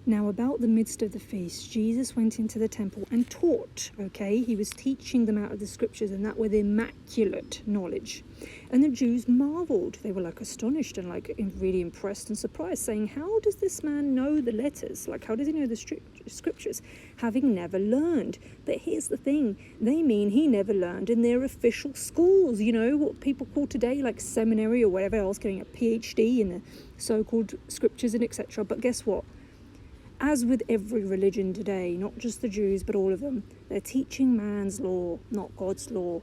Now about the midst of the feast, Jesus went into the temple and taught, okay? He was teaching them out of the scriptures, and that with immaculate knowledge. And the Jews marveled. They were like astonished and like really impressed and surprised, saying, how does this man know the letters? Like, how does he know the scriptures, having never learned? But here's the thing. They mean he never learned in their official schools, you know, what people call today like seminary or whatever else, getting a PhD in the so-called scriptures and etc. But guess what? As with every religion today, not just the Jews, but all of them, they're teaching man's law, not God's law.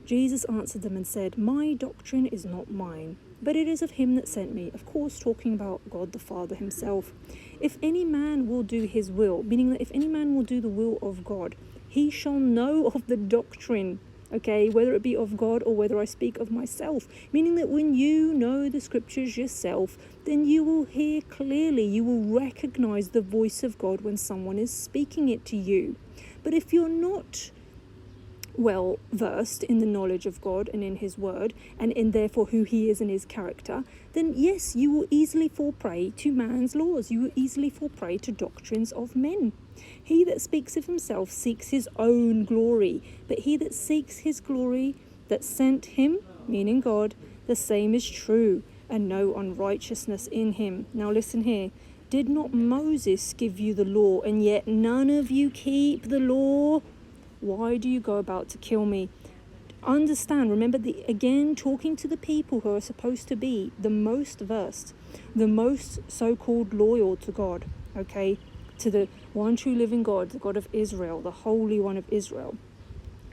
Jesus answered them and said, my doctrine is not mine, but it is of him that sent me. Of course, talking about God the Father himself. If any man will do his will, meaning that if any man will do the will of God, he shall know of the doctrine, okay, whether it be of God or whether I speak of myself. Meaning that when you know the scriptures yourself, then you will hear clearly, you will recognize the voice of God when someone is speaking it to you. But if you're not well versed in the knowledge of God and in his word, and in therefore who he is and his character, then yes, you will easily fall prey to man's laws. You will easily fall prey to doctrines of men. He that speaks of himself seeks his own glory, but he that seeks his glory that sent him, meaning God, the same is true, and no unrighteousness in him. Now listen here. Did not Moses give you the law, and yet none of you keep the law? Why do you go about to kill me? Understand, remember, again, talking to the people who are supposed to be the most versed, the most so-called loyal to God, okay? To the one true living God, the God of Israel, the Holy One of Israel.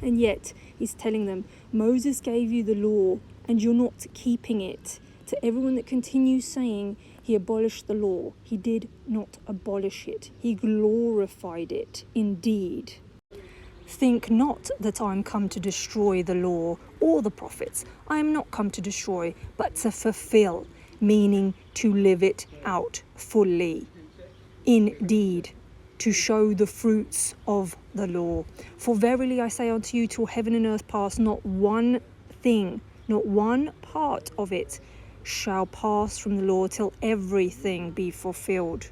And yet, he's telling them, Moses gave you the law, and you're not keeping it. To everyone that continues saying he abolished the law, he did not abolish it. He glorified it, indeed. Think not that I am come to destroy the law or the prophets. I am not come to destroy, but to fulfill, meaning to live it out fully. Indeed, to show the fruits of the law. For verily I say unto you, till heaven and earth pass, not one thing, not one part of it shall pass from the law till everything be fulfilled.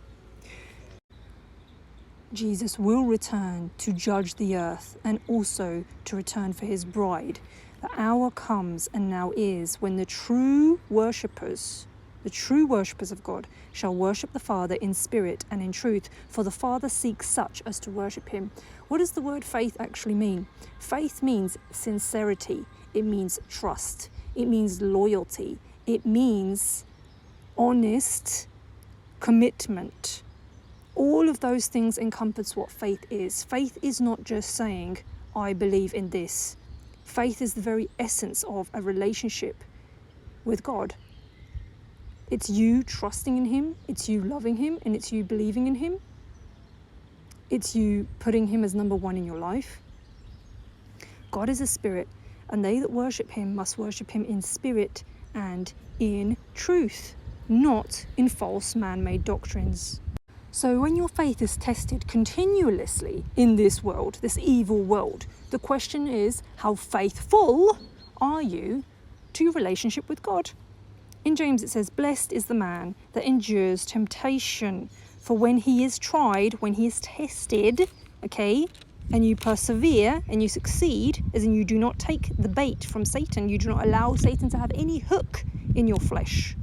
Jesus will return to judge the earth and also to return for his bride. The hour comes and now is when the true worshippers of God shall worship the Father in spirit and in truth, for the Father seeks such as to worship him. What does the word faith actually mean? Faith means sincerity. It means trust. It means loyalty. It means honest commitment. All of those things encompass what faith is. Faith is not just saying, I believe in this. Faith is the very essence of a relationship with God. It's you trusting in him, it's you loving him, and it's you believing in him. It's you putting him as number one in your life. God is a spirit, and they that worship him must worship him in spirit and in truth, not in false man-made doctrines. So when your faith is tested continuously in this world, this evil world, the question is, how faithful are you to your relationship with God? In James it says, blessed is the man that endures temptation, for when he is tried, when he is tested, okay, and you persevere and you succeed, as in you do not take the bait from Satan, you do not allow Satan to have any hook in your flesh,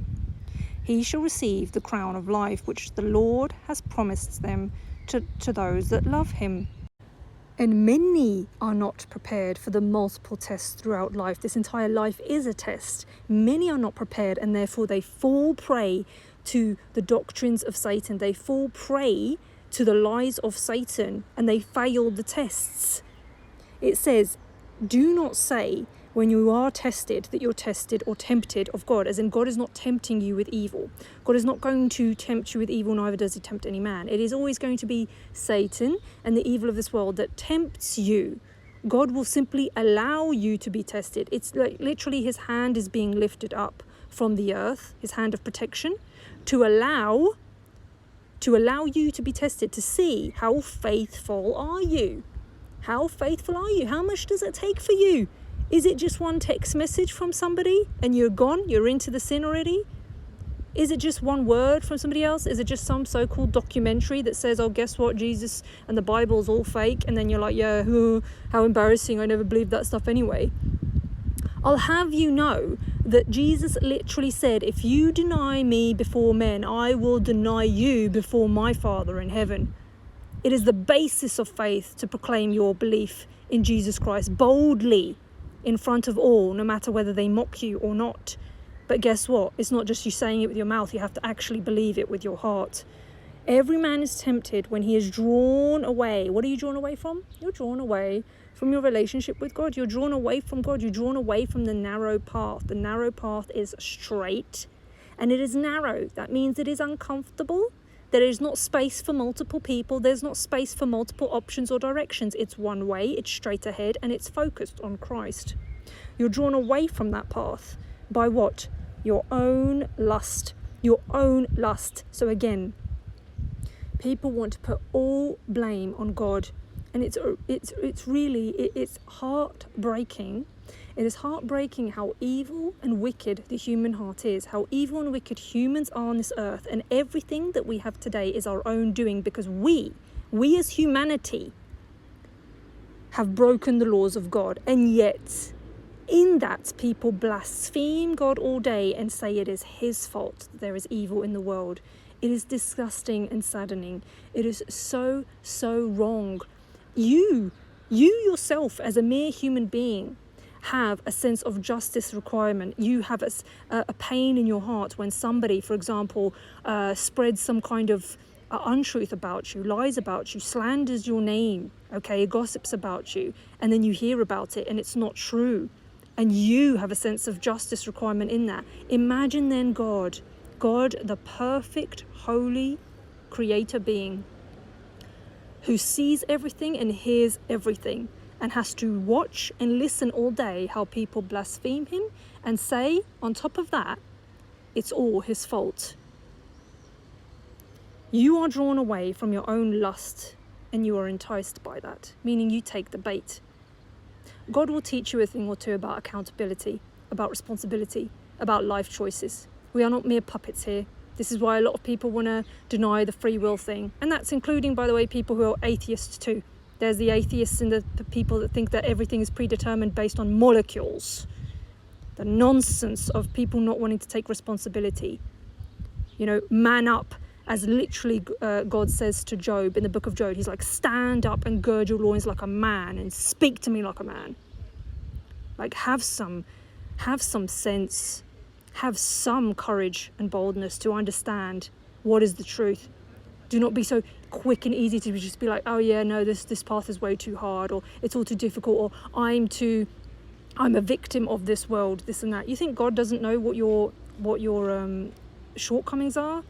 he shall receive the crown of life which the Lord has promised them to those that love him. And many are not prepared for the multiple tests throughout life. This entire life is a test. Many are not prepared, and therefore they fall prey to the doctrines of Satan. They fall prey to the lies of Satan, and they fail the tests. It says, do not say when you are tested that you're tested or tempted of God, as in God is not tempting you with evil. God is not going to tempt you with evil, neither does he tempt any man. It is always going to be Satan and the evil of this world that tempts you. God will simply allow you to be tested. It's like literally his hand is being lifted up from the earth, his hand of protection, to allow you to be tested, to see how faithful are you. How faithful are you? How much does it take for you? Is it just one text message from somebody and you're gone? You're into the sin already? Is it just one word from somebody else? Is it just some so-called documentary that says, oh, guess what, Jesus and the Bible's all fake? And then you're like, yeah, how embarrassing, I never believed that stuff anyway. I'll have you know that Jesus literally said, if you deny me before men, I will deny you before my Father in heaven. It is the basis of faith to proclaim your belief in Jesus Christ boldly in front of all, no matter whether they mock you or not. But guess what? It's not just you saying it with your mouth. You have to actually believe it with your heart. Every man is tempted when he is drawn away. What are you drawn away from? You're drawn away from your relationship with God. You're drawn away from God. You're drawn away from the narrow path. The narrow path is straight and it is narrow. That means it is uncomfortable. There is not space for multiple people. There's not space for multiple options or directions. It's one way, it's straight ahead, and it's focused on Christ. You're drawn away from that path by what? Your own lust. Your own lust. So again, people want to put all blame on God, and it's heartbreaking. It is heartbreaking how evil and wicked the human heart is, how evil and wicked humans are on this earth, and everything that we have today is our own doing, because we as humanity have broken the laws of God, and yet in that people blaspheme God all day and say it is his fault that there is evil in the world. It is disgusting and saddening. It is so wrong. You yourself as a mere human being have a sense of justice requirement. You have a pain in your heart when somebody, for example, spreads some kind of untruth about you, lies about you, slanders your name, okay, gossips about you, and then you hear about it and it's not true. And you have a sense of justice requirement in that. Imagine then God, the perfect, holy creator being, who sees everything and hears everything, and has to watch and listen all day how people blaspheme him and say, on top of that, it's all his fault. You are drawn away from your own lust and you are enticed by that, meaning you take the bait. God will teach you a thing or two about accountability, about responsibility, about life choices. We are not mere puppets here. This is why a lot of people want to deny the free will thing. And that's including, by the way, people who are atheists too. There's the atheists and the people that think that everything is predetermined based on molecules. The nonsense of people not wanting to take responsibility. You know, man up, as literally God says to Job in the book of Job. He's like, stand up and gird your loins like a man and speak to me like a man. Like, have some sense, have some courage and boldness to understand what is the truth. Do not be so quick and easy to just be like, oh yeah, no, this path is way too hard, or it's all too difficult, or I'm a victim of this world, this and that. You think God doesn't know what your shortcomings are,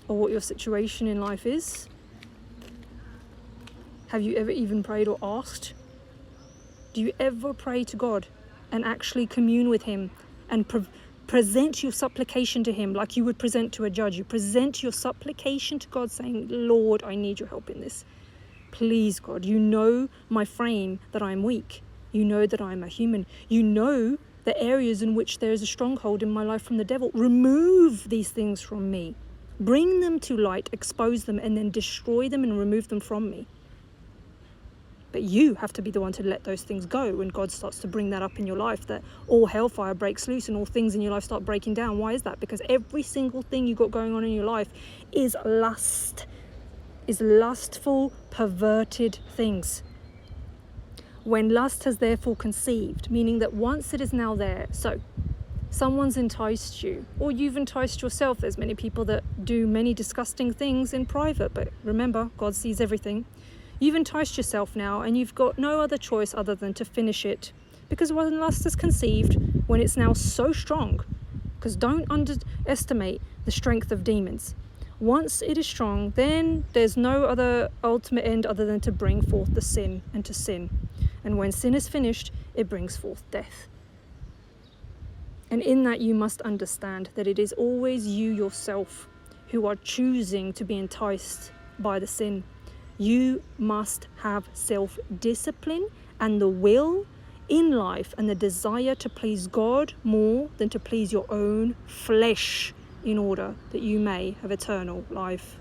or what your situation in life is? Have you ever even prayed or asked? Do you ever pray to God and actually commune with him and present your supplication to him like you would present to a judge? You present your supplication to God saying, Lord, I need your help in this. Please, God, you know my frame, that I'm weak. You know that I'm a human. You know the areas in which there is a stronghold in my life from the devil. Remove these things from me. Bring them to light, expose them, and then destroy them and remove them from me. But you have to be the one to let those things go when God starts to bring that up in your life, that all hellfire breaks loose and all things in your life start breaking down. Why is that? Because every single thing you got going on in your life is lustful, perverted things. When lust has therefore conceived, meaning that once it is now there, so someone's enticed you, or you've enticed yourself. There's many people that do many disgusting things in private, but remember, God sees everything. You've enticed yourself now, and you've got no other choice other than to finish it. Because when lust is conceived, when it's now so strong, because don't underestimate the strength of demons. Once it is strong, then there's no other ultimate end other than to bring forth the sin and to sin. And when sin is finished, it brings forth death. And in that you must understand that it is always you yourself who are choosing to be enticed by the sin. You must have self-discipline and the will in life and the desire to please God more than to please your own flesh. in order that you may have eternal life.